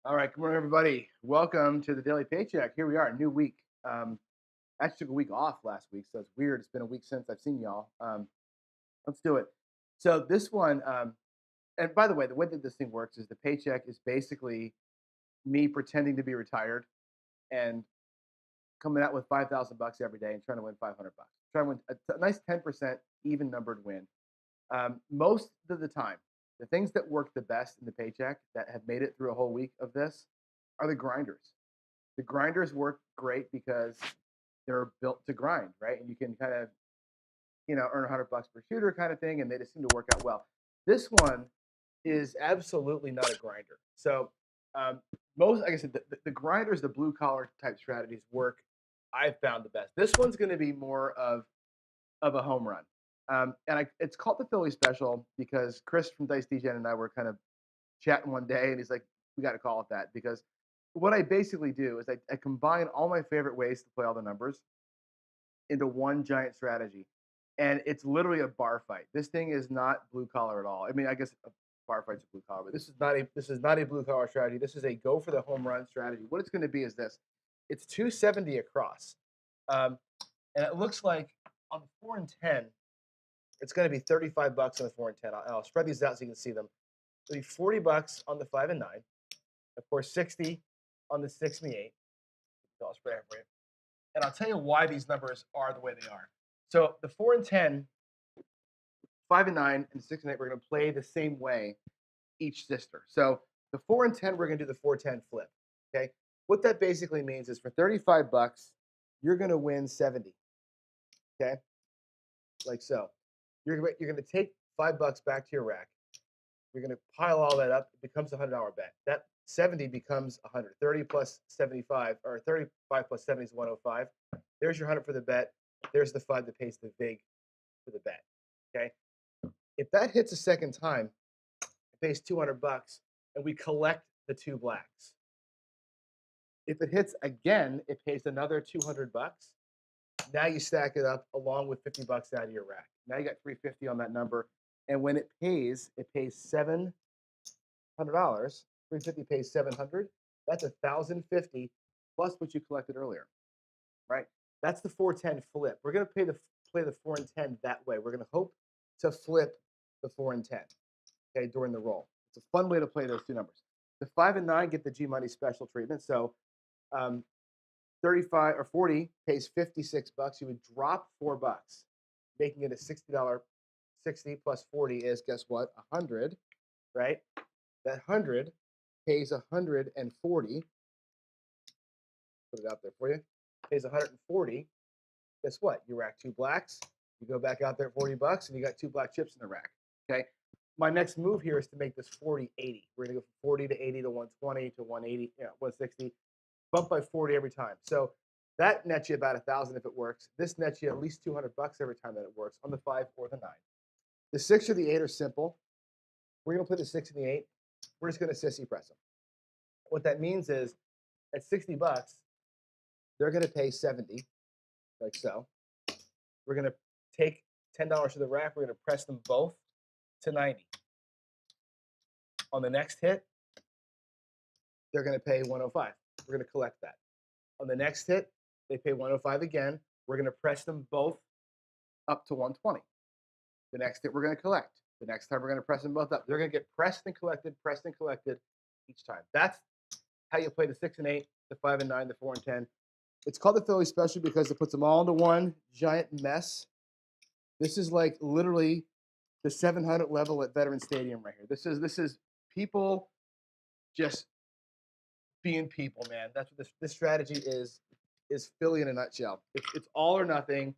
All right, good morning, everybody. Welcome to the Daily Paycheck. Here we are, new week. Actually took a week off last week, so it's weird. It's been a week since I've seen y'all. Let's do it. So this one, and by the way that this thing works is the paycheck is basically me pretending to be retired and coming out with 5,000 bucks every day and trying to win 500 bucks. Trying to win a nice 10% even numbered win. Most of the time, the things that work the best in the paycheck that have made it through a whole week of this are the grinders. The grinders work great because they're built to grind, right? And you can kind of, earn 100 bucks per shooter kind of thing, and they just seem to work out well. This one is absolutely not a grinder. So, most, like I said, the grinders, the blue collar type strategies work. I've found the best. This one's going to be more of a home run. It's called the Philly Special because Chris from Dice DJ and I were kind of chatting one day, and he's like, "We got to call it that," because what I basically do is I combine all my favorite ways to play all the numbers into one giant strategy, and it's literally a bar fight. This thing is not blue collar at all. I mean, I guess a bar fight's a blue collar, but this is not a blue collar strategy. This is a go for the home run strategy. What it's going to be is this: it's 270 across, um, and it looks like on the 4 and 10, it's going to be 35 bucks on the 4 and 10. I'll spread these out so you can see them. It'll be 40 bucks on the 5 and 9. Of course, 60 on the 6 and the 8. I'll spread it for you. And I'll tell you why these numbers are the way they are. So the 4 and 10, 5 and 9, and 6 and 8, we're going to play the same way each sister. So the 4 and 10, we're going to do the 4-10 flip. Okay. What that basically means is for 35 bucks, you're going to win 70. Okay. Like so. You're going to take 5 bucks back to your rack. You're going to pile all that up. It becomes a $100 bet. That 70 becomes 100. 30 plus 75, or 35 plus 70 is 105. There's your 100 for the bet. There's the 5 that pays the vig for the bet. Okay. If that hits a second time, it pays 200 bucks, and we collect the two blacks. If it hits again, it pays another 200 bucks. Now you stack it up along with 50 bucks out of your rack. Now you got 350 on that number. And when it pays $700. 350 pays 700. That's 1,050 plus what you collected earlier, right? That's the 4-10 flip. We're gonna play the 4 and 10 that way. We're gonna hope to flip the 4 and 10, okay, during the roll. It's a fun way to play those two numbers. The 5 and 9 get the G Money special treatment. So um, 35 or 40 pays 56 bucks. You would drop 4 bucks, making it a $60. 60 plus 40 is, guess what? 100, right? That 100 pays 140. Put it out there for you. Pays 140. Guess what? You rack two blacks. You go back out there at 40 bucks, and you got two black chips in the rack. Okay. My next move here is to make this 40-80. We're gonna go from 40 to 80 to 120 to 180, 160. Bump by 40 every time. So that nets you about 1,000 if it works. This nets you at least 200 bucks every time that it works on the 5 or the 9. The 6 or the 8 are simple. We're gonna play the 6 and the 8. We're just gonna sissy press them. What that means is at 60 bucks, they're gonna pay 70, like so. We're gonna take $10 to the rack. We're gonna press them both to 90. On the next hit, they're gonna pay 105. We're gonna collect that. On the next hit, they pay 105 again. We're gonna press them both up to 120. The next hit, we're gonna collect. The next time, we're gonna press them both up. They're gonna get pressed and collected each time. That's how you play the 6 and 8, the 5 and 9, the 4 and 10. It's called the Philly Special because it puts them all into one giant mess. This is like literally the 700 level at Veterans Stadium right here. This is people just being people, man. That's what this strategy is Philly in a nutshell. It's all or nothing,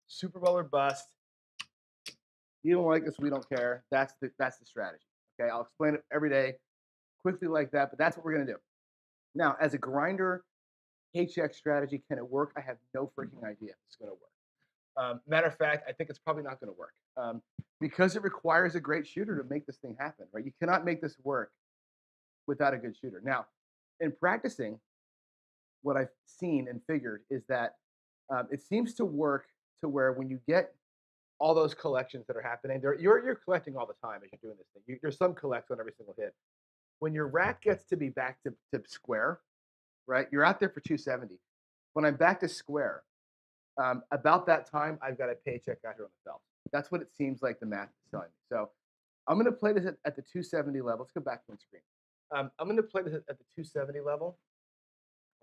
Super Bowl or bust. You don't like this, we don't care. That's the strategy. Okay, I'll explain it every day quickly like that, but that's what we're gonna do. Now, as a grinder paycheck strategy, can it work? I have no freaking idea if it's gonna work. Matter of fact, I think it's probably not going to work because it requires a great shooter to make this thing happen, right? You cannot make this work without a good shooter. Now, in practicing, what I've seen and figured is that it seems to work to where when you get all those collections that are happening, you're collecting all the time as you're doing this thing. There's some collects on every single hit, when your rack gets to be back to square, right? You're out there for 270. When I'm back to square, about that time, I've got a paycheck out here on the felt. That's what it seems like the math is telling me. So I'm going to play this at the 270 level. Let's go back to the screen. I'm going to play this at the 270 level.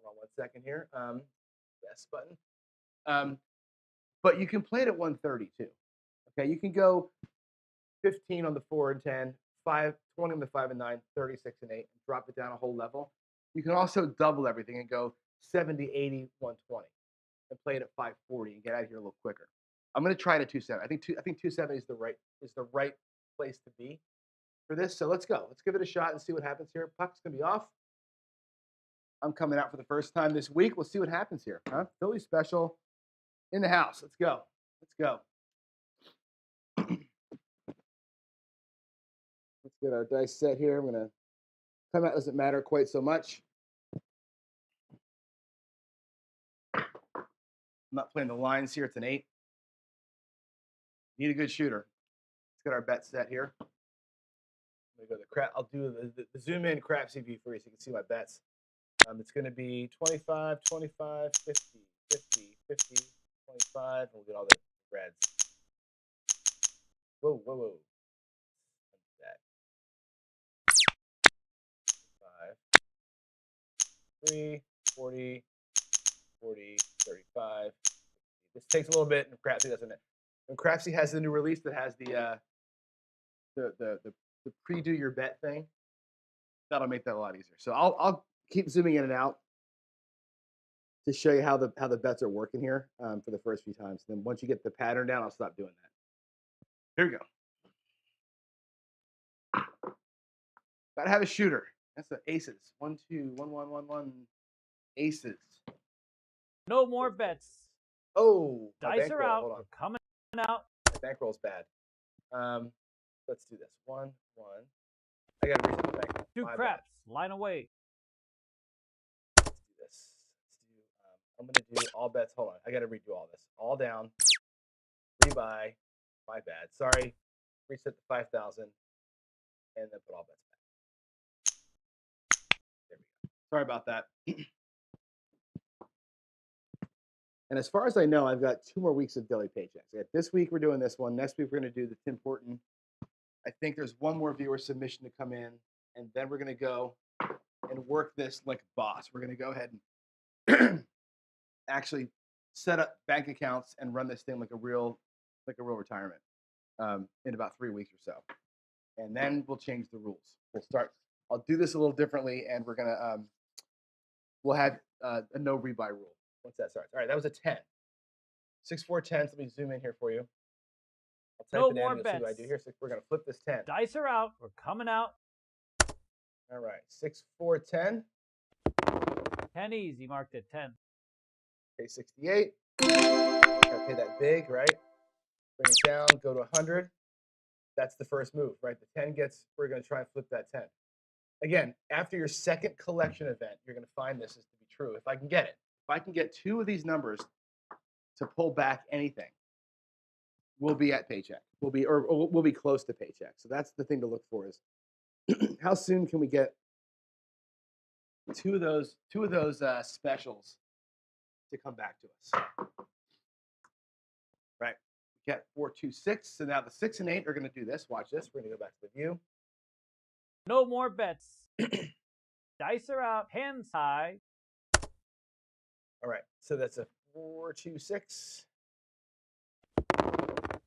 Hold on one second here. Yes button. But you can play it at 130 too. Okay, you can go 15 on the 4 and 10, 5, 20 on the 5 and 9, 36 and 8, and drop it down a whole level. You can also double everything and go 70, 80, 120, and play it at 540 and get out of here a little quicker. I'm going to try it at 270. I think 270 is the right place to be for this. So let's go. Let's give it a shot and see what happens here. Puck's going to be off. I'm coming out for the first time this week. We'll see what happens here. Huh? Philly special in the house. Let's go. Let's go. Let's get our dice set here. I'm going to come out. Doesn't matter quite so much. I'm not playing the lines here. It's an 8. Need a good shooter. Let's get our bet set here. I'm going to go to crap. I'll do the zoom in Crapsee view for you so you can see my bets. It's going to be 25, 25, 50, 50, 50, 25. We'll get all the reds. Whoa, whoa, whoa. That. 5, 3, 40, 40, 35. This takes a little bit, and Crapsee doesn't it? And Crapsee has the new release that has the pre-do your bet thing. That'll make that a lot easier. So I'll keep zooming in and out to show you how the bets are working here for the first few times. Then once you get the pattern down, I'll stop doing that. Here we go. Gotta have a shooter. That's the aces. 1, 2, 1, 1, 1, 1. Aces. No more bets. Oh, dice are out. We're coming out. My bankroll's bad. Let's do this. 1, 1. I gotta reset the bank. 2 craps. Line away. Let's do this. I'm gonna do all bets. Hold on. I gotta redo all this. All down. Rebuy. My bad. Sorry. Reset the 5,000. And then put all bets back. There we go. Sorry about that. And as far as I know, I've got 2 more weeks of daily paychecks. This week we're doing this one. Next week we're going to do the Tim Horton. I think there's one more viewer submission to come in, and then we're going to go and work this like a boss. We're going to go ahead and actually set up bank accounts and run this thing like a real retirement in about 3 weeks or so. And then we'll change the rules. I'll do this a little differently, and we're going to we'll have a no rebuy rule. Once that starts. All right, that was a 10. 6, 4, 10. Let me zoom in here for you. I'll type it in. You'll see what I do here. So we're going to flip this 10. Dice are out. We're coming out. All right, 6, 4, 10. 10 easy. Marked at 10. Okay, 68. Gotta pay that big, right? Bring it down. Go to 100. That's the first move, right? The 10 gets. We're going to try and flip that 10. Again, after your second collection event, you're going to find this is to be true. If I can get it. If I can get 2 of these numbers to pull back anything, we'll be at paycheck. We'll be close to paycheck. So that's the thing to look for is how soon can we get 2 of those specials to come back to us. Right. We get 4, 2, 6. So now the 6 and 8 are going to do this. Watch this. We're going to go back to the view. No more bets. Dice are out. Hands high. All right, so that's a 4, 2, 6.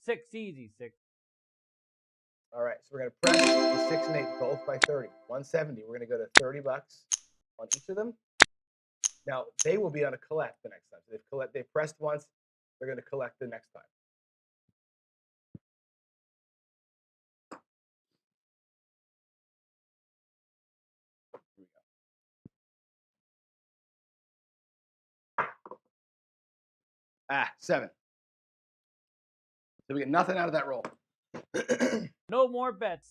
6 easy. 6. All right, so we're going to press the 6 and 8 both by 30. 170. We're going to go to $30 on each of them. Now they will be on a collect the next time. So they've pressed once. They're going to collect the next time. Here we go. 7. So we get nothing out of that roll. No more bets.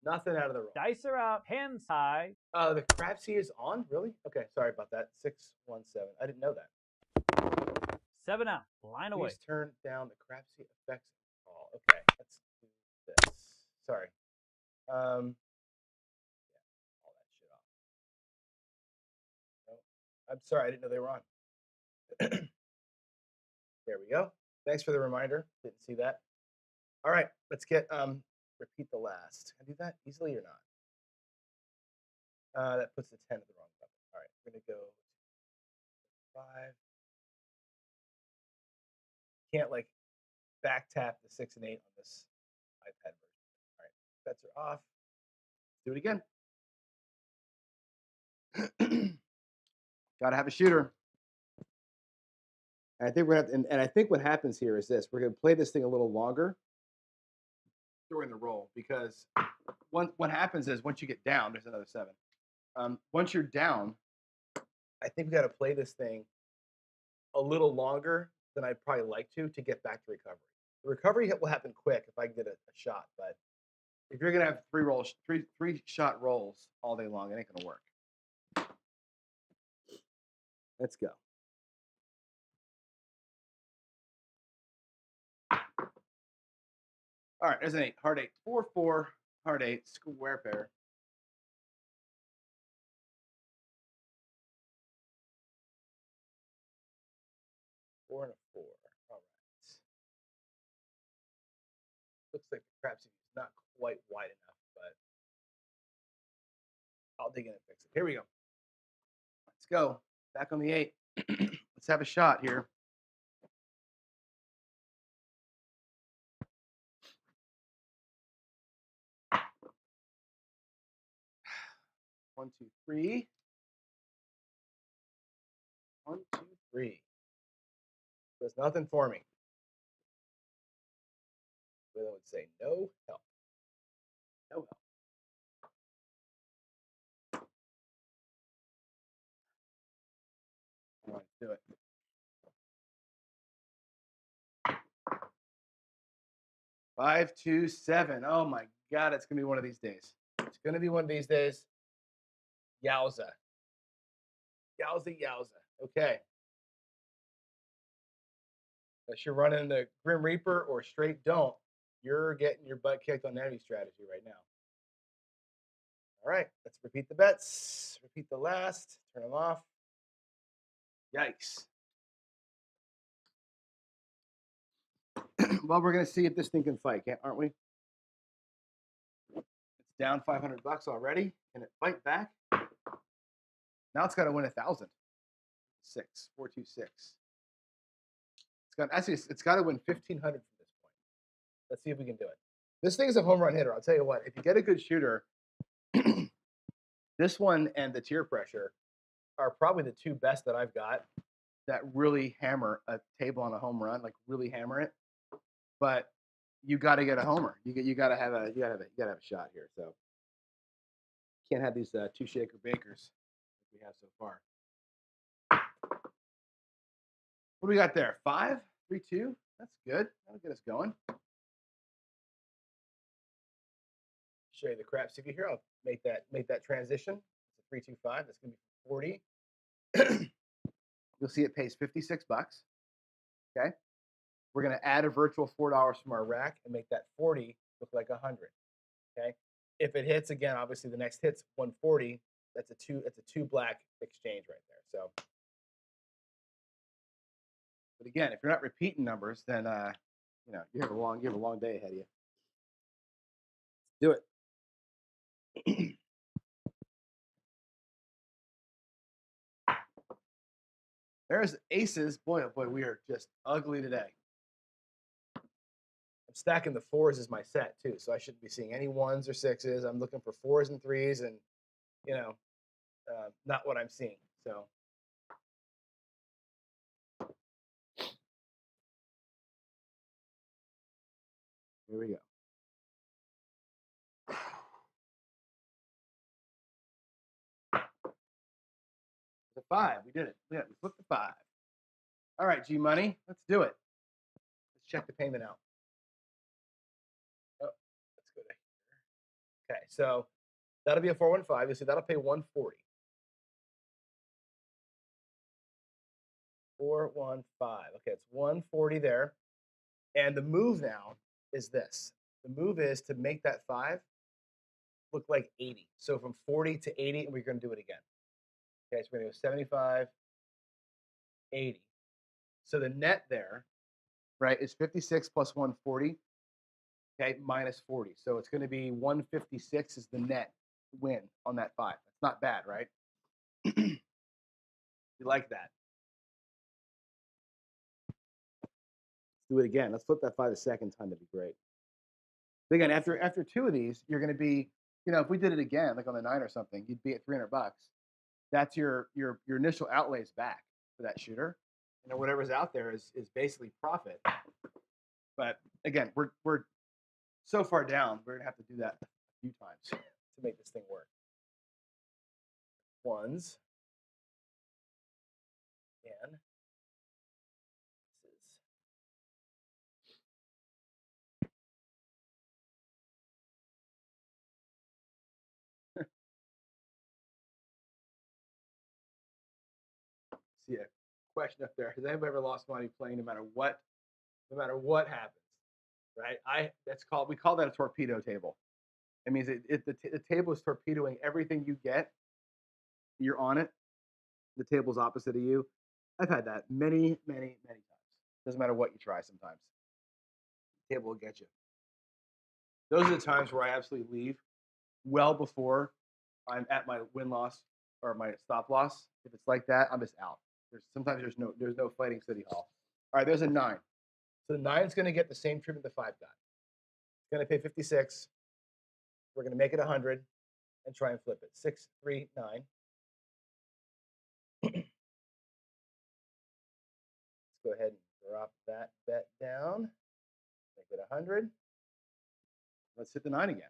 Nothing out of the roll. Dice are out. Hands high. The Crapsee is on? Really? Okay, sorry about that. 6, 1, 7. I didn't know that. 7 out. Line away. Please turn down the Crapsee effects call. Okay, let's do this. Sorry. Yeah, all I'm sorry, I didn't know they were on. There we go. Thanks for the reminder. Didn't see that. All right, let's get repeat the last. Can I do that easily or not? That puts the 10 at the wrong button. All right, we're gonna go 5. Can't like back tap the 6 and 8 on this iPad version. All right, bets are off. Do it again. Gotta have a shooter. And I think we're gonna, and I think what happens here is this: we're gonna play this thing a little longer during the roll because what happens is once you get down, there's another 7. Once you're down, I think we got to play this thing a little longer than I'd probably like to get back to recovery. The recovery will happen quick if I can get a shot, but if you're gonna have three shot rolls all day long, it ain't gonna work. Let's go. All right, there's an 8. Hard 8. 4, 4, hard 8, square pair. Four and a 4. All right. Looks like the Crapsee is not quite wide enough, but I'll dig in and fix it. Here we go. Let's go. Back on the 8. Let's have a shot here. One, two, three. 1, 2, 3. There's nothing for me. I would say no help. No help. I want to do it. Five, 2, 7. Oh my God, it's gonna be one of these days. It's gonna be one of these days. Yowza. Yowza, yowza. Okay. Unless you're running the Grim Reaper or straight don't, you're getting your butt kicked on any strategy right now. All right, let's repeat the bets. Repeat the last. Turn them off. Yikes. Well, we're gonna see if this thing can fight, aren't we? It's down $500 already. Can it fight back? Now it's got to win 1,000. 6, 4, 2, 6. It's got to win 1,500 from this point. Let's see if we can do it. This thing is a home run hitter. I'll tell you what. If you get a good shooter, this one and the tier pressure are probably the two best that I've got that really hammer a table on a home run, like really hammer it. But you got to get a homer. You got to have a shot here. So can't have these two shaker bakers we have so far. What do we got there? 5, 3, 2. That's good. That'll get us going. Show you the Crapsee here. I'll make that transition. It's a 3, 2, 5. That's gonna be 40. You'll see it pays $56. Okay. We're gonna add a virtual $4 from our rack and make that 40 look like 100. Okay. If it hits again, obviously the next hit's 140. That's a two black exchange right there. So, but again, if you're not repeating numbers, then you have a long day ahead of you. Do it. There's aces. Boy, oh boy, we are just ugly today. I'm stacking the 4s as my set too, so I shouldn't be seeing any 1s or 6s. I'm looking for 4s and 3s, and not what I'm seeing. So here we go. The 5. We did it. Yeah, we flipped the 5. All right, G Money, let's do it. Let's check the payment out. Oh, let's go to here. Okay, so that'll be a 415. You see, that'll pay 140. 415. Okay, it's 140 there. And the move now is this. The move is to make that 5 look like 80. So from 40 to 80, and we're going to do it again. Okay, so we're going to go 75, 80. So the net there, right, is 56 plus 140, okay, minus 40. So it's going to be 156 is the net win on that 5. That's not bad, right? You like that. Let's do it again. Let's flip that 5 a second time. That'd be great. But again, after 2 of these, you're going to be, if we did it again, like on the 9 or something, you'd be at $300. That's your initial outlays back for that shooter. Whatever's out there is basically profit. But again, we're so far down, we're gonna have to do that a few times to make this thing work. Ones. Again. See a question up there. Has anybody ever lost money playing no matter what happens? Right? We call that a torpedo table. It means the table is torpedoing everything you get. You're on it. The table's opposite of you. I've had that many, many, many times. Doesn't matter what you try sometimes. The table will get you. Those are the times where I absolutely leave well before I'm at my win-loss or my stop-loss. If it's like that, I'm just out. Sometimes there's no fighting City Hall. All right, there's a 9. So the 9's going to get the same treatment the 5 got. It's going to pay 56. We're going to make it 100 and try and flip it. 6, 3, 9. Let's go ahead and drop that bet down. Make it 100. Let's hit the 9 again.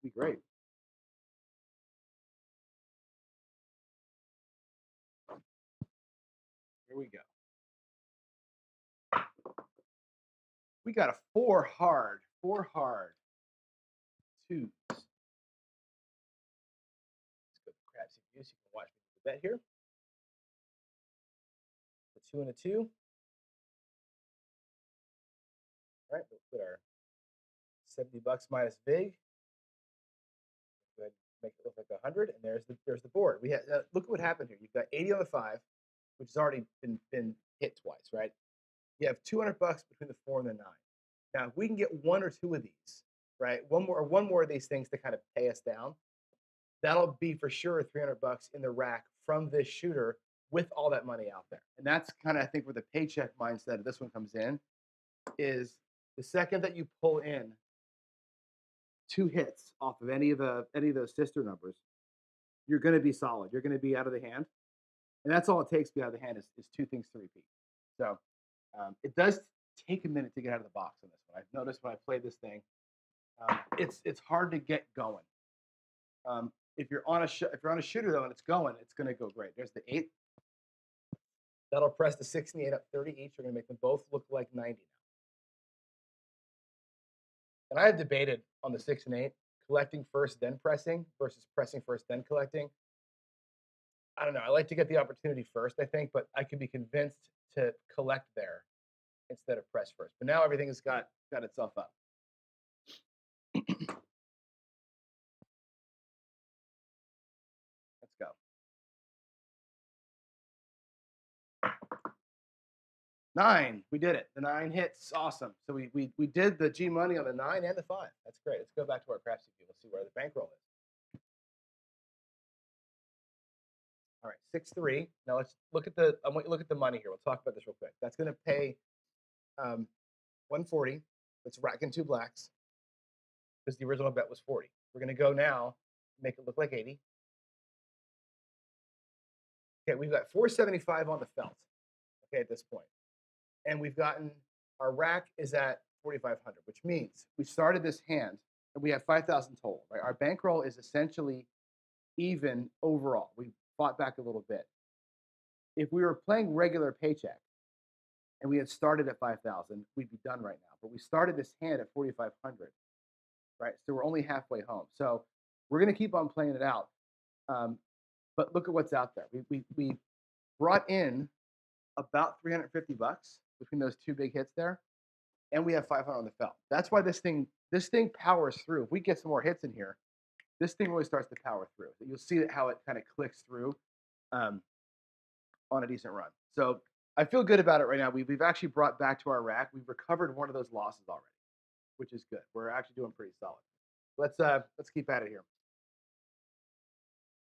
Be great. Here we go. We got a 4 hard. 4 hard. 2s. Let's go to Crapsee view so you can watch me do the bet here. The 2 and a 2. All right, we'll put our $70 minus VIG. Go ahead and make it look like 100, and there's the board. We had look at what happened here. You've got 80 on the 5, which has already been hit twice, right? You have $200 between the 4 and the 9. Now, if we can get 1 or 2 of these, right, one more of these things to kind of pay us down, that'll be for sure $300 in the rack from this shooter with all that money out there. And that's kind of, I think, where the paycheck mindset of this one comes in, is the second that you pull in 2 hits off of any of those sister numbers, you're going to be solid. You're going to be out of the hand, and that's all it takes to be out of the hand is 2 things to repeat. So it does take a minute to get out of the box on this one. I've noticed when I play this thing, it's hard to get going. If you're on a shooter though and it's going to go great. There's the 8. That'll press the 6 and the 8 up 30 each. We're going to make them both look like 90 now. And I have debated on the 6 and 8, collecting first, then pressing, versus pressing first, then collecting. I don't know. I like to get the opportunity first, I think, but I can be convinced to collect there instead of press first. But now everything has got itself up. Let's go. 9, we did it. The 9 hits, awesome. So we did the G money on the 9 and the 5. That's great. Let's go back to our Crapsee view. We'll see where the bankroll is. All right, 6-3. Now let's look at the. I want you to look at the money here. We'll talk about this real quick. That's going to pay 140. Let's rack in 2 blacks because the original bet was 40. We're going to go now, make it look like 80. Okay, we've got 475 on the felt. Okay, at this point. And we've gotten, our rack is at 4,500, which means we started this hand and we have 5,000 total, right? Our bankroll is essentially even overall. We fought back a little bit. If we were playing regular Paycheck and we had started at 5,000, we'd be done right now. But we started this hand at 4,500, right? So we're only halfway home. So we're going to keep on playing it out. But look at what's out there. We brought in about $350 between those 2 big hits there, and we have 500 on the felt. That's why this thing powers through. If we get some more hits in here, this thing really starts to power through. You'll see how it kind of clicks through um, on a decent run. So I feel good about it right now. We've actually brought back to our rack. We've recovered one of those losses already, which is good. We're actually doing pretty solid. Let's keep at it here.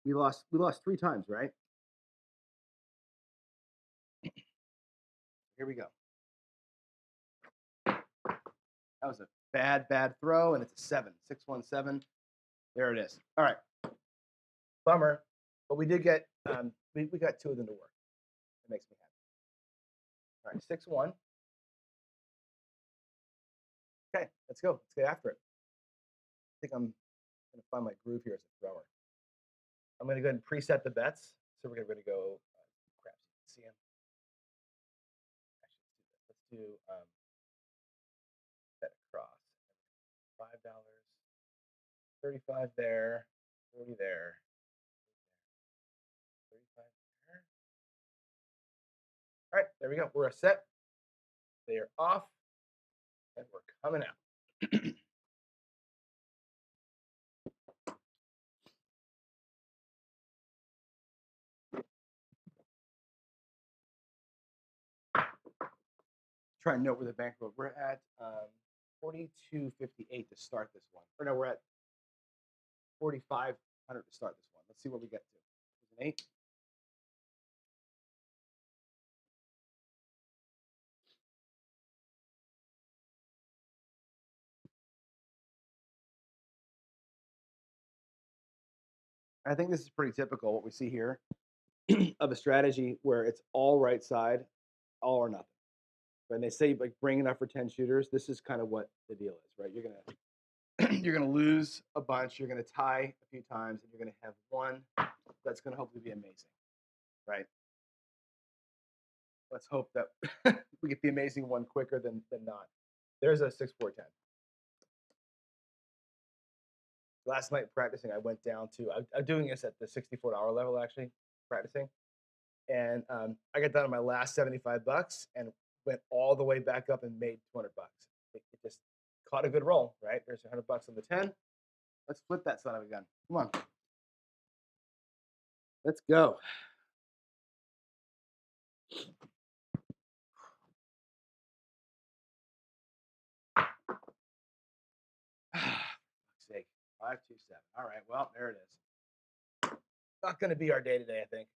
We lost 3 times, right? Here we go. That was a bad throw, and it's a 7, 6-1-7. There it is. All right, bummer, but we did get we got 2 of them to work. It makes me happy. All right, 6-1. Okay, let's go. Let's get after it. I think I'm gonna find my groove here as a thrower. I'm gonna go ahead and preset the bets. So we're gonna go Crapsee. See him. Actually, let's do bet across. $5, 35 there, 40 there, 35 there. All right, there we go. We're set. They are off, and we're coming out. Try and note where the bankroll. We're at 42.58 to start this one. Or no, we're at 4,500 to start this one. Let's see what we get to. There's an 8. I think this is pretty typical what we see here of a strategy where it's all right side, all or nothing. When they say like bring enough for 10 shooters, this is kind of what the deal is, right? You're gonna lose a bunch, you're gonna tie a few times, and you're gonna have one that's gonna hopefully be amazing, right? Let's hope that we get the amazing one quicker than not. There's a 6-4-10. Last night practicing, I went down to I'm doing this at the $64 level actually practicing, and I got down to my last $75 and went all the way back up and made $200. It just caught a good roll, right? There's $100 on the 10. Let's flip that son of a gun. Come on, let's go. Fuck's sake. 527. All right. Well, there it is. Not going to be our day today, I think.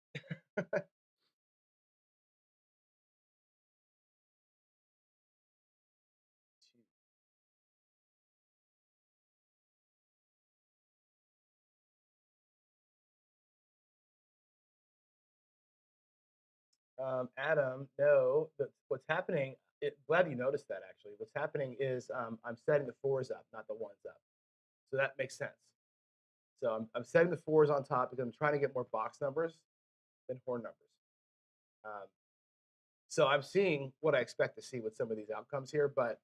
Adam, no, what's happening, glad you noticed that actually. What's happening is I'm setting the 4s up, not the 1s up. So that makes sense. So I'm setting the 4s on top because I'm trying to get more box numbers than horn numbers. Um, so I'm seeing what I expect to see with some of these outcomes here, but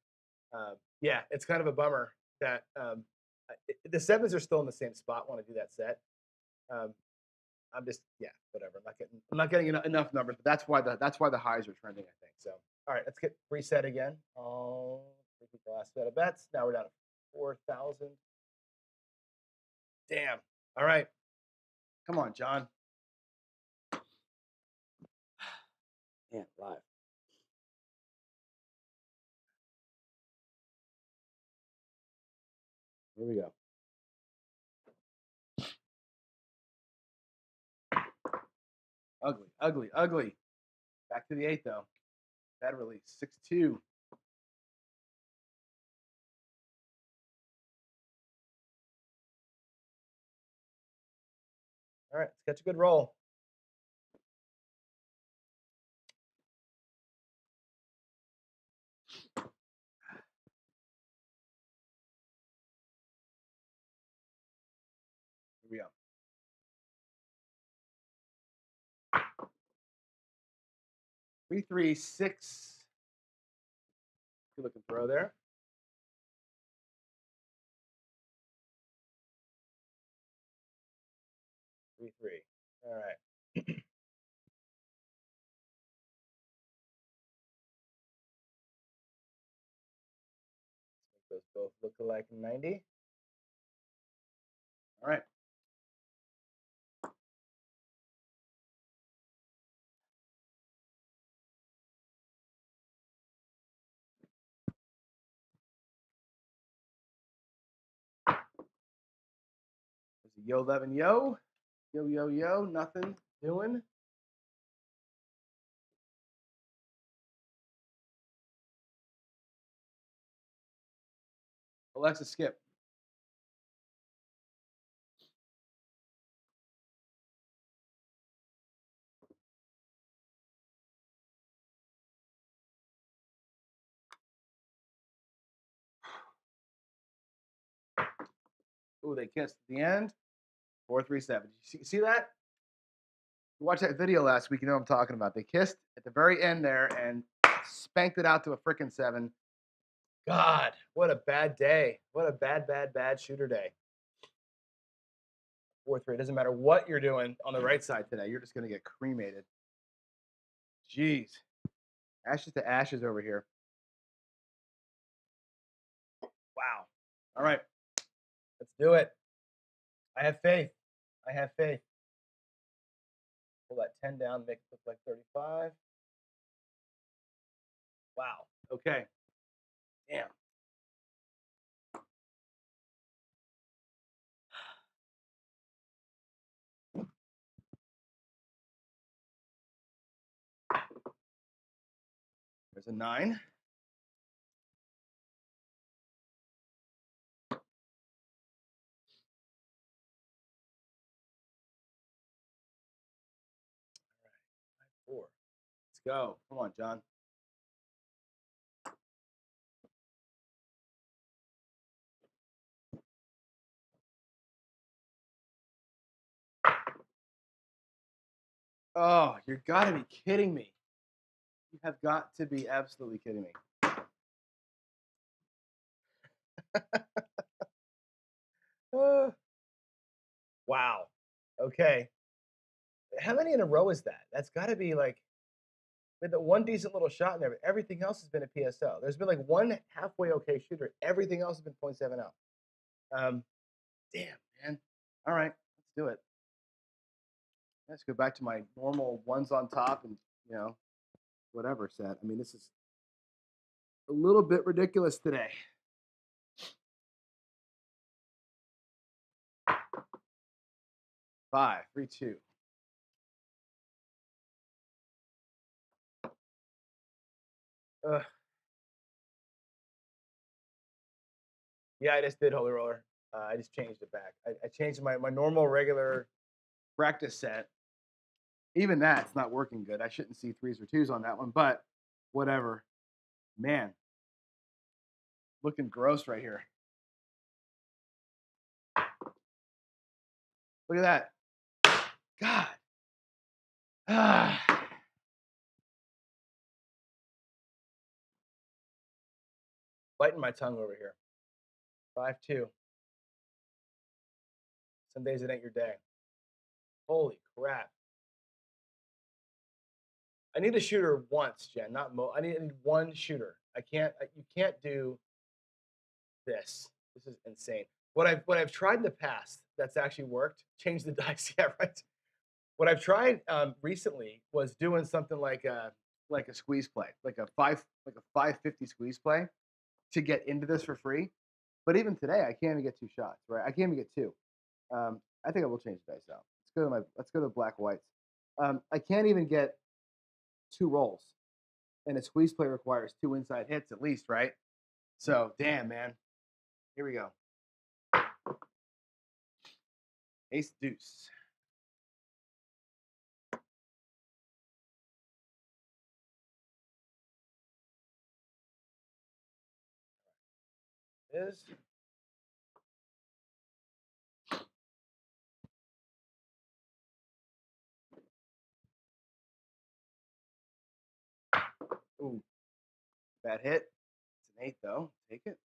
yeah, it's kind of a bummer that the 7s are still in the same spot when I do that set. Um, I'm just whatever. I'm not getting enough numbers, but that's why the highs are trending, I think. So all right, let's get reset again. Repeat the last set of bets. Now we're down to 4,000. Damn. All right. Come on, John. Man, live. Here we go. Ugly, ugly, ugly. Back to the 8 though. Bad release. 6-2. All right, let's catch a good roll. Here we go. 3-3-6. Good looking throw there. 3-3. All right. Those both look alike in 90. All right. Yo, 11, yo. Yo, yo, yo. Nothing doing. Alexa, skip. Ooh, they kissed at the end. 437. You see that? You watched that video last week. You know what I'm talking about. They kissed at the very end there and spanked it out to a freaking 7. God, what a bad day. What a bad, bad, bad shooter day. 4-3. It doesn't matter what you're doing on the right side today. You're just going to get cremated. Jeez. Ashes to ashes over here. Wow. All right. Let's do it. I have faith. I have faith. Pull that 10 down, make it look like 35. Wow. Okay. Damn. There's a 9. All right. 4. Let's go. Come on, John. Oh, you got to be kidding me. You have got to be absolutely kidding me. Uh, wow. Okay. How many in a row is that? That's got to be like with the one decent little shot in there, but everything else has been a PSO. There's been like one halfway okay shooter. Everything else has been 0.70. Damn, man. All right, let's do it. Let's go back to my normal ones on top and, whatever set. I mean, this is a little bit ridiculous today. Five, 3, 2. Ugh. Yeah, I just did Holy Roller. I just changed it back. I changed my normal regular practice set. Even that's not working good. I shouldn't see 3s or 2s on that one, but whatever. Man, looking gross right here. Look at that. God. Ah. Biting my tongue over here. 5-2. Some days it ain't your day. Holy crap. I need a shooter once, Jen, not I need one shooter. You can't do this. This is insane. What I've tried in the past that's actually worked, change the dice. Yeah, right. What I've tried recently was doing something like a squeeze play, like a 550 squeeze play to get into this for free. But even today, I can't even get 2 shots, right? I can't even get 2. I think I will change the dice out. Let's go to the black whites. I can't even get 2 rolls, and a squeeze play requires 2 inside hits at least, right? So damn, man. Here we go. Ace deuce. Is ooh, bad hit. It's an 8 though. Take it.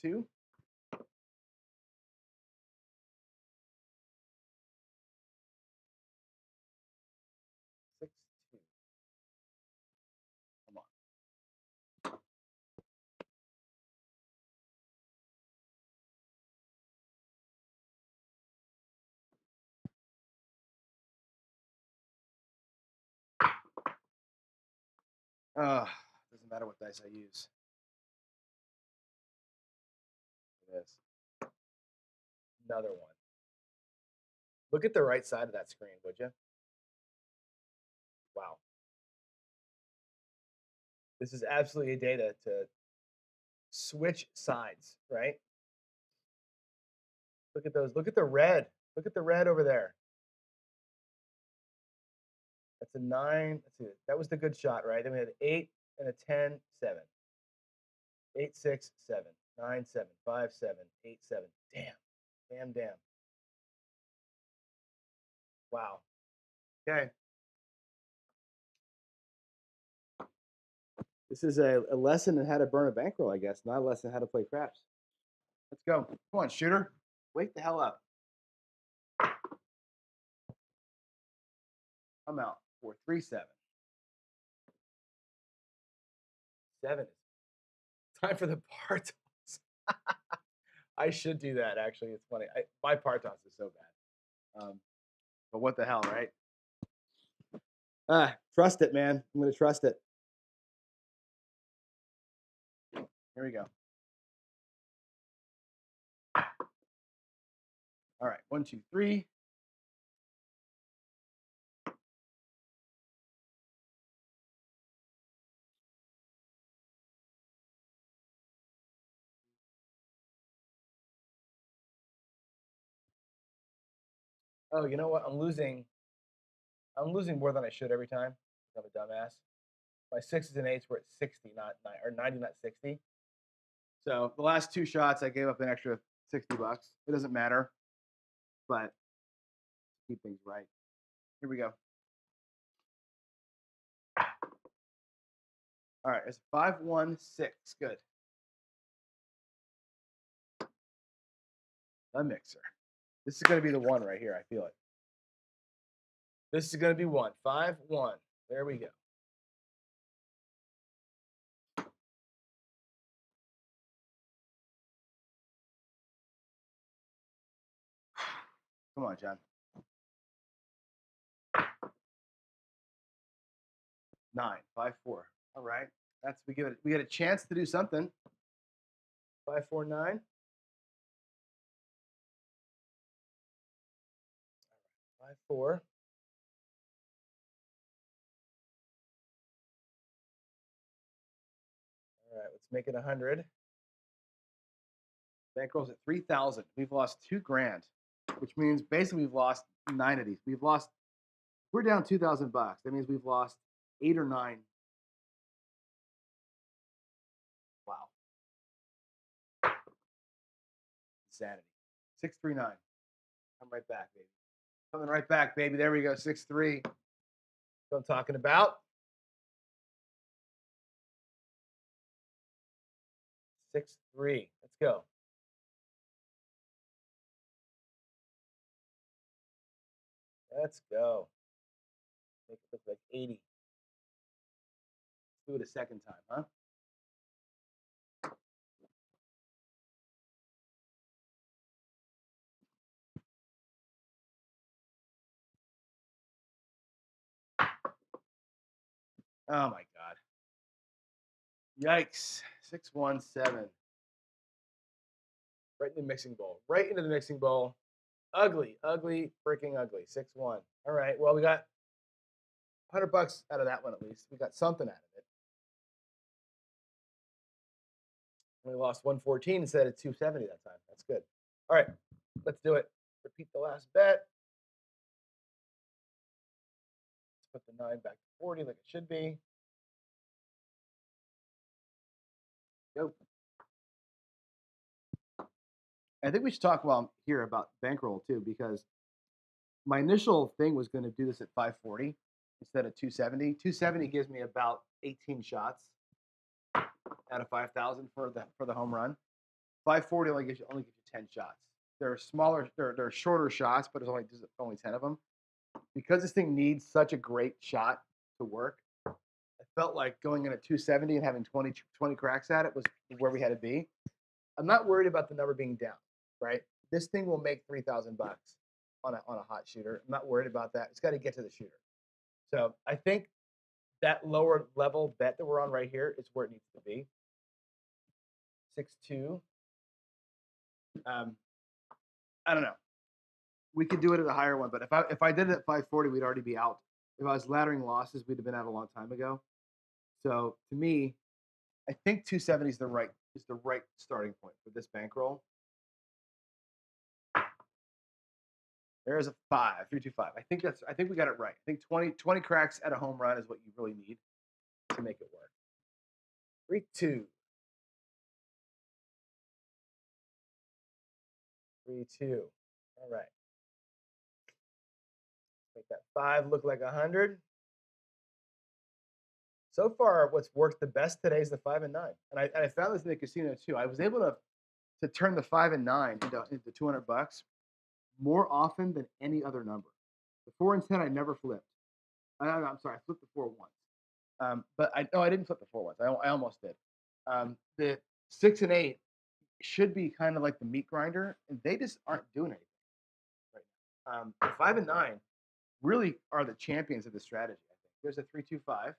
6-2. 6-2. Come on. Doesn't matter what dice I use. Another one. Look at the right side of that screen, would you? Wow. This is absolutely a data to switch sides, right? Look at those. Look at the red. Look at the red over there. That's a 9. Let's see. That was the good shot, right? Then we had 8 and a 10, 7. 8, 6, 7. 9, 7. 5, 7. 8, 7. Damn. Wow. Okay. This is a lesson in how to burn a bankroll, I guess, not a lesson in how to play craps. Let's go. Come on, shooter. Wake the hell up. I'm out. 4, 3, 7. 7 is time for the par toss. I should do that, actually. It's funny. My par toss is so bad. But what the hell, right? Trust it, man. I'm going to trust it. Here we go. All right. 1, 2, 3. Oh, you know what? I'm losing more than I should every time. I'm a dumbass. My 6s and 8s were at 60, not 9, or 90, not 60. So the last 2 shots, I gave up an extra $60. It doesn't matter, but keep things right. Here we go. All right, it's 5, 1, 6. Good. A mixer. This is going to be the one right here. I feel it. This is going to be 1. 5, 1. There we go. Come on, John. 9, 5, 4. All right. We get a chance to do something. 5, 4, 9. 5, 4. All right, let's make it 100. Bankroll's at 3,000. We've lost $2,000, which means basically we've lost 9 of these. We're down $2,000. That means we've lost 8 or 9. Wow. Insanity. 639. Come right back, baby. Coming right back, baby. There we go. 6-3. That's what I'm talking about. 6-3. Let's go. Let's go. Make it look like 80. Let's do it a second time, huh? Oh my God. Yikes. 617. Right in the mixing bowl. Right into the mixing bowl. Ugly, freaking ugly. 6-1. All right. Well, we got $100 out of that one at least. We got something out of it. We lost 114 instead of 270 that time. That's good. All right. Let's do it. Repeat the last bet. Let's put the 9 back to 40 like it should be. Go. I think we should talk while I'm here about bankroll too, because my initial thing was going to do this at 540 instead of 270. 270 gives me about 18 shots out of 5,000 for the home run. 540 only gives you 10 shots. They're smaller, they're shorter shots, but there's only 10 of them. Because this thing needs such a great shot to work, I felt like going in at 270 and having 20 cracks at it was where we had to be. I'm not worried about the number being down, right? This thing will make $3,000 on a hot shooter. I'm not worried about that. It's got to get to the shooter. So I think that lower level bet that we're on right here is where it needs to be. 6-2. I don't know. We could do it at a higher one, but if I did it at 540, we'd already be out. If I was laddering losses, we'd have been out a long time ago. So to me, I think 270 is the right starting point for this bankroll. There's a 325. I think we got it right. I think 20 cracks at a home run is what you really need to make it work. 3-2. 3-2. All right. Make that 5 look like 100. So far, what's worked the best today is the 5 and 9. And I found this in the casino too. I was able to turn the 5 and 9 into $200 more often than any other number. The 4 and 10 I never flipped. I'm sorry, I flipped the 4 once. But I didn't flip the 4 once. I almost did. The 6 and 8 should be kind of like the meat grinder, and they just aren't doing anything right now. The 5 and 9 really are the champions of the strategy. I think there's a 3-2-5.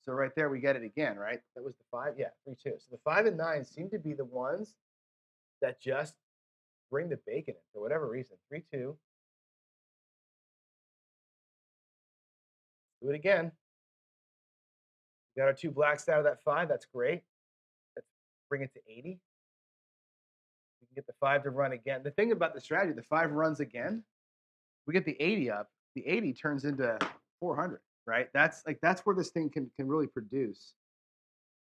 So right there we get it again, right? That was the 5, yeah, 3-2. So the 5 and 9 seem to be the ones that just bring the bacon in for whatever reason. 3-2. Do it again. We got our 2 blacks out of that 5. That's great. Let's bring it to 80. We can get the 5 to run again. The thing about the strategy, the 5 runs again. We get the 80 up. The 80 turns into 400, right? That's where this thing can really produce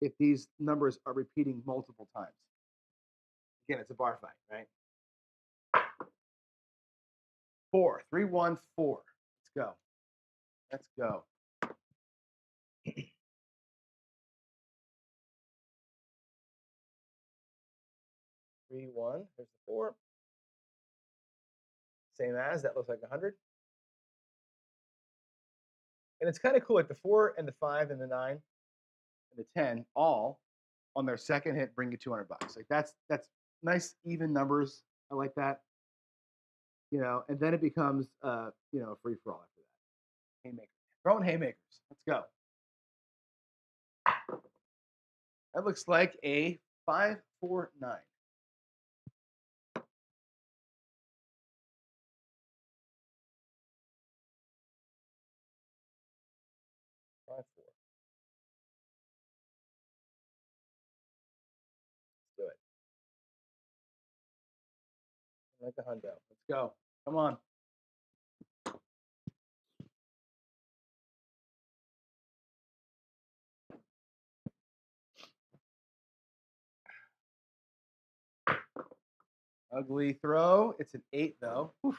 if these numbers are repeating multiple times. Again, it's a bar fight, right? 4, 3, 1, 4. Let's go. Let's go. 3, 1. There's the 4. Same as that looks like 100. And it's kind of cool, like the 4 and the 5 and the 9 and the 10 all on their second hit bring you $200. Like that's nice even numbers. I like that. And then it becomes a free for all after that. Haymaker. Throwing haymakers. Let's go. That looks like a 5-4-9. 5-4. Let's do it. Like a hundo. Let's go. Come on. Ugly throw. It's an 8 though. Whew.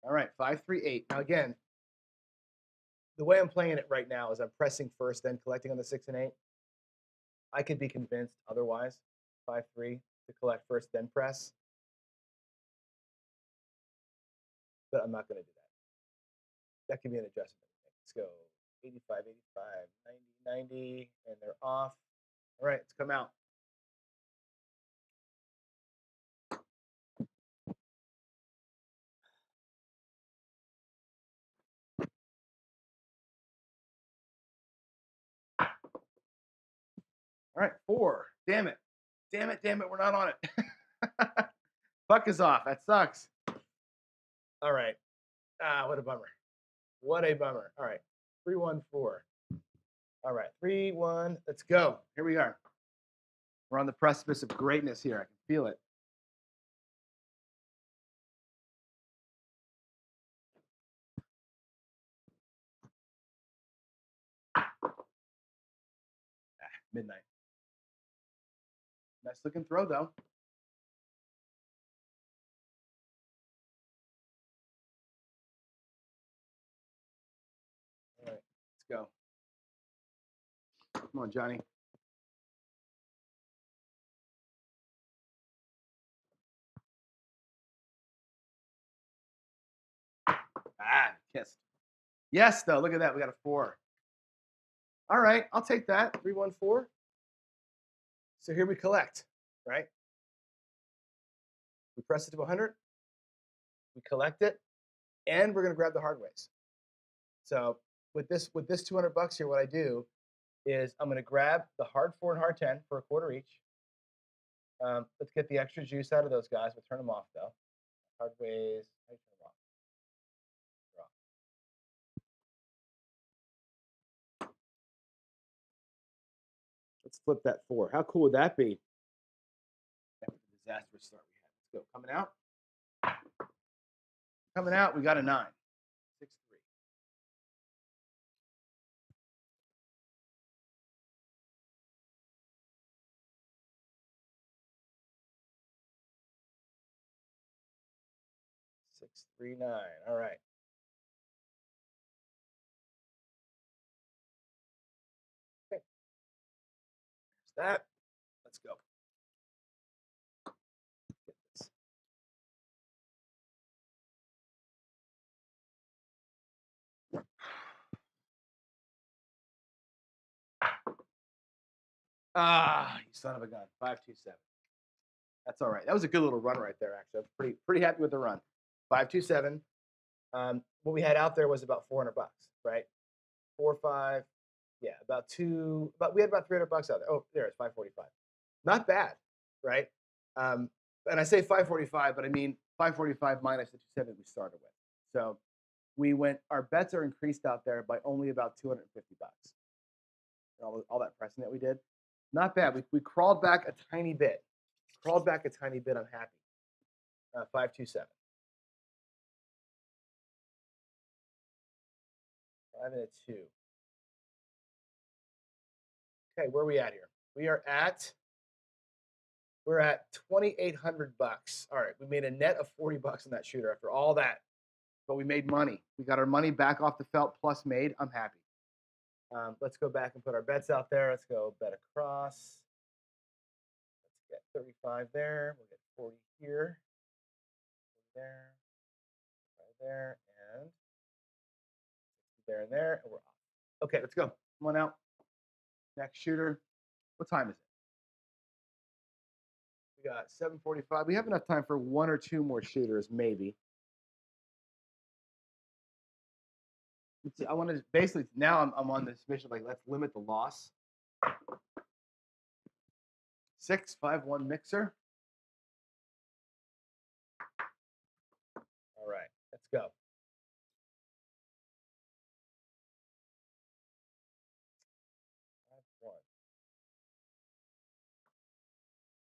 All right, 5-3-8. Now again, the way I'm playing it right now is I'm pressing first, then collecting on the 6 and 8. I could be convinced otherwise. 5-3 to collect first, then press. But I'm not going to do that. That can be an adjustment. Let's go. 85, 85, 90, 90, and they're off. All right, let's come out. All right, 4. Damn it. Damn it, damn it. We're not on it. Buck is off. That sucks. All right. What a bummer. What a bummer. All right. 3-1-4. All right. 3-1. Let's go. Here we are. We're on the precipice of greatness here. I can feel it. Midnight. Nice looking throw, though. All right. Let's go. Come on, Johnny. Kissed. Yes, though. Look at that. We got a 4. All right. I'll take that. 3-1-4. So here we collect, right? We press it to 100. We collect it, and we're going to grab the hardways. So with this $200 here, what I do is I'm going to grab the hard 4 and hard 10 for a quarter each. Let's get the extra juice out of those guys. We'll turn them off though. Hardways. How do you turn them off? They're off. Let's flip that 4. How cool would that be? That was a disastrous start we had. Let's go. Coming out. Coming out, we got a 9. 6-3. 6-3-9. All right. Okay. There's that. Let's go. Get this. Ah, you son of a gun. 5-2-7. That's all right. That was a good little run right there, actually. I'm pretty happy with the run. 5-2-7. What we had out there was about $400, right? 4-5. Yeah, about two. But we had about $300 out there. Oh, there it's 545. Not bad, right? And I say 545, but I mean 545 minus the 270 we started with. So we went. Our bets are increased out there by only about $250. All that pressing that we did, not bad. We crawled back a tiny bit. Crawled back a tiny bit. I'm happy. 5-2-7. 5 and a 2. Okay, where are we at here? We're at $2,800. All right, we made a net of $40 on that shooter after all that, but we made money. We got our money back off the felt plus made. I'm happy. Let's go back and put our bets out there. Let's go bet across. Let's get 35 there. We'll get 40 here. There, right there, and there and there, and we're off. Okay, let's go. Come on out. Next shooter. What time is it? We got 7:45. We have enough time for 1 or 2 more shooters, maybe. I want to basically now I'm on this mission like let's limit the loss. 6-5-1 mixer. All right, let's go.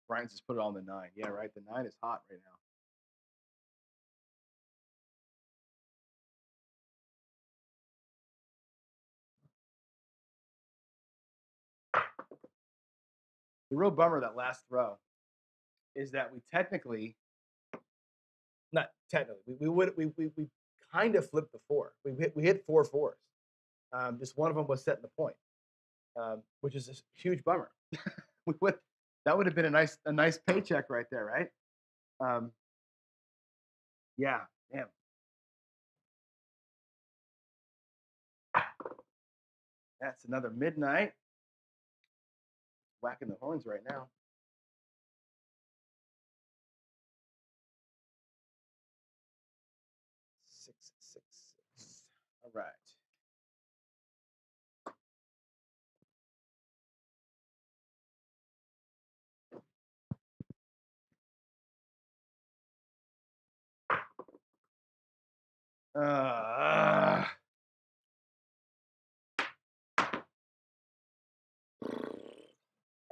Brian's just put it on the 9. Yeah, right. The 9 is hot right now. The real bummer of that last throw is that we technically, not technically, we kind of flipped the 4. We hit 4 fours. Just one of them was setting the point, which is a huge bummer. That would have been a nice paycheck right there, right? Yeah, damn. That's another midnight. Whacking the horns right now. Six. All right.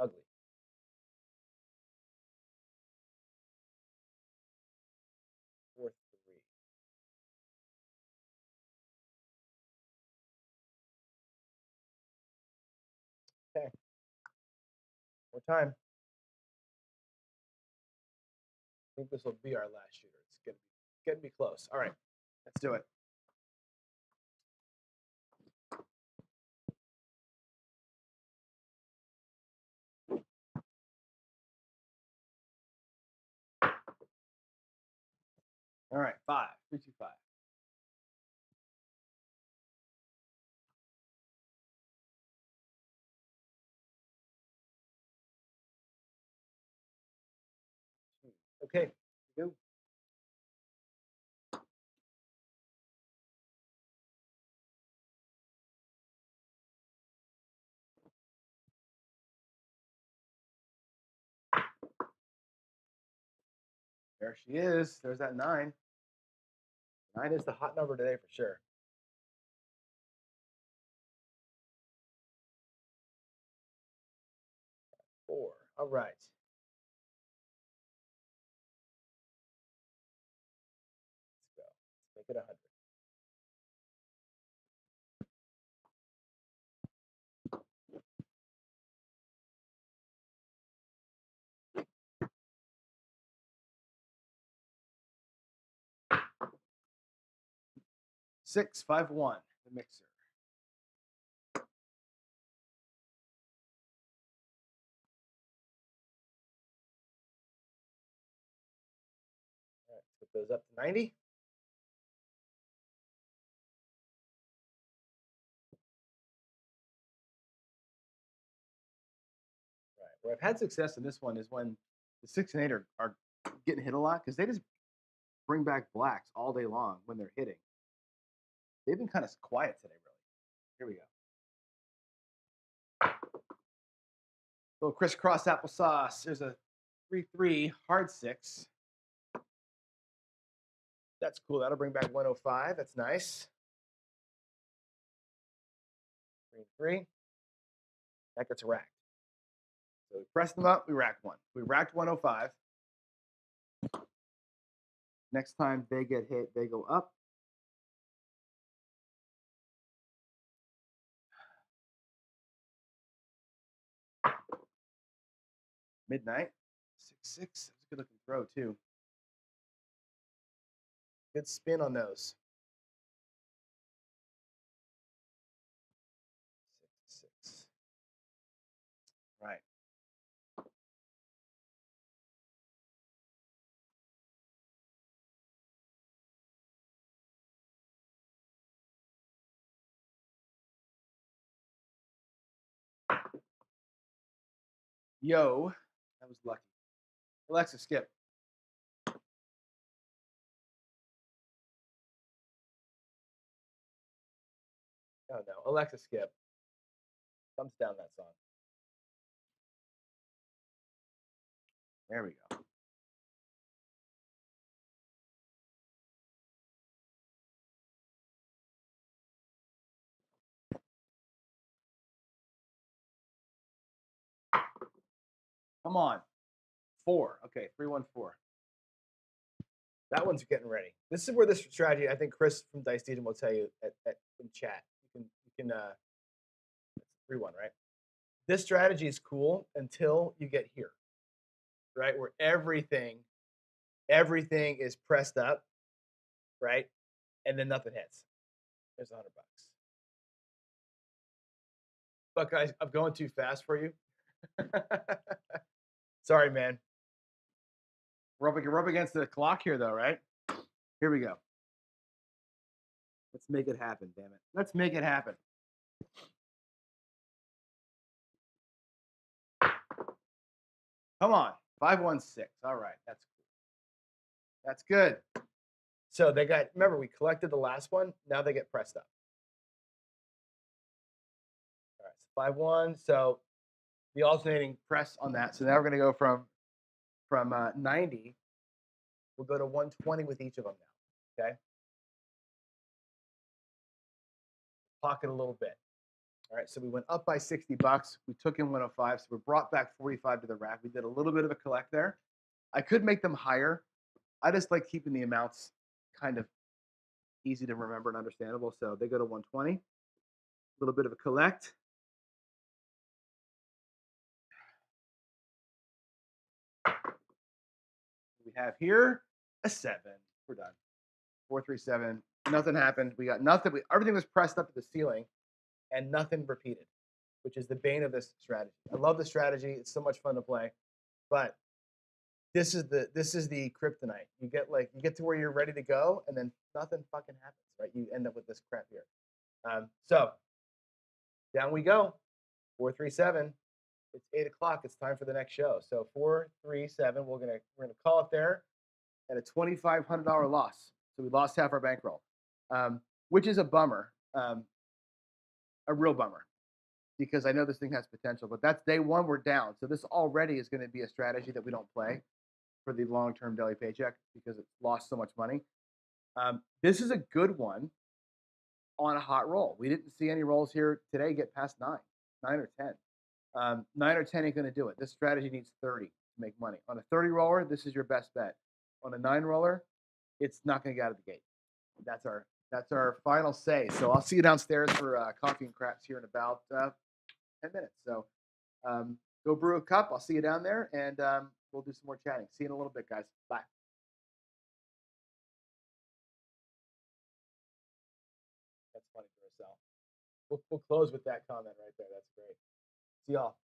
Ugly. Fourth 3. Okay. More time. I think this will be our last shooter. It's getting to be close. All right. Let's do it. All right. 5. 3-2-5. Okay. Go. There she is. There's that 9. 9 is the hot number today for sure. 4. All right. Let's go. Let's make it 100. Six, 5, 1. The mixer. All right, let's get those up to 90. Right. Where I've had success in this one is when the 6 and 8 are getting hit a lot because they just bring back blacks all day long when they're hitting. They've been kind of quiet today, really. Here we go. Little crisscross applesauce. There's a 3-3 hard 6. That's cool. That'll bring back 105. That's nice. 3-3. That gets racked. So we press them up. We racked 1. We racked 105. Next time they get hit, they go up. Midnight. 6-6. That's a good looking throw, too. Good spin on those. 6-6. Right. Yo. That was lucky. Alexa, skip. Oh, no. Alexa, skip. Thumbs down that song. There we go. Come on. 4. Okay, 3-1-4. That one's getting ready. This is where this strategy, I think Chris from Dice Deejum will tell you in chat. You can 3-1, right? This strategy is cool until you get here, right? Where everything is pressed up, right? And then nothing hits. There's $100. But guys, I'm going too fast for you. Sorry, man. We're up against the clock here, though, right? Here we go. Let's make it happen, damn it. Let's make it happen. Come on. 5-1-6. All right. That's cool. That's good. So they got, remember, we collected the last one. Now they get pressed up. All right. So 5-1. So the alternating press on that. So now we're going to go from 90. We'll go to 120 with each of them now. Okay. Pocket a little bit. All right. So we went up by $60. We took in 105. So we brought back 45 to the rack. We did a little bit of a collect there. I could make them higher. I just like keeping the amounts kind of easy to remember and understandable. So they go to 120. A little bit of a collect. We have here a 7. We're done. 4-3-7. Nothing happened. We got nothing. Everything was pressed up to the ceiling, and nothing repeated, which is the bane of this strategy. I love the strategy. It's so much fun to play, but this is the kryptonite. You get to where you're ready to go, and then nothing fucking happens. Right? You end up with this crap here. So down we go. 4-3-7. It's 8 o'clock. It's time for the next show. So 4-3-7. We're gonna call it there at a $2,500 loss. So we lost half our bankroll, which is a bummer, a real bummer, because I know this thing has potential. But that's day one. We're down. So this already is going to be a strategy that we don't play. for the long-term daily paycheck because it's lost so much money. This is a good one on a hot roll. We didn't see any rolls here today get past 9 or 10. 9 or 10 ain't going to do it. This strategy needs 30 to make money. On a 30 roller, this is your best bet. On a 9 roller, it's not going to get out of the gate. That's our final say. So I'll see you downstairs for coffee and craps here in about 10 minutes. So go brew a cup. I'll see you down there, and we'll do some more chatting. See you in a little bit, guys. Bye. That's funny for herself. We'll close with that comment right there. That's great. See y'all.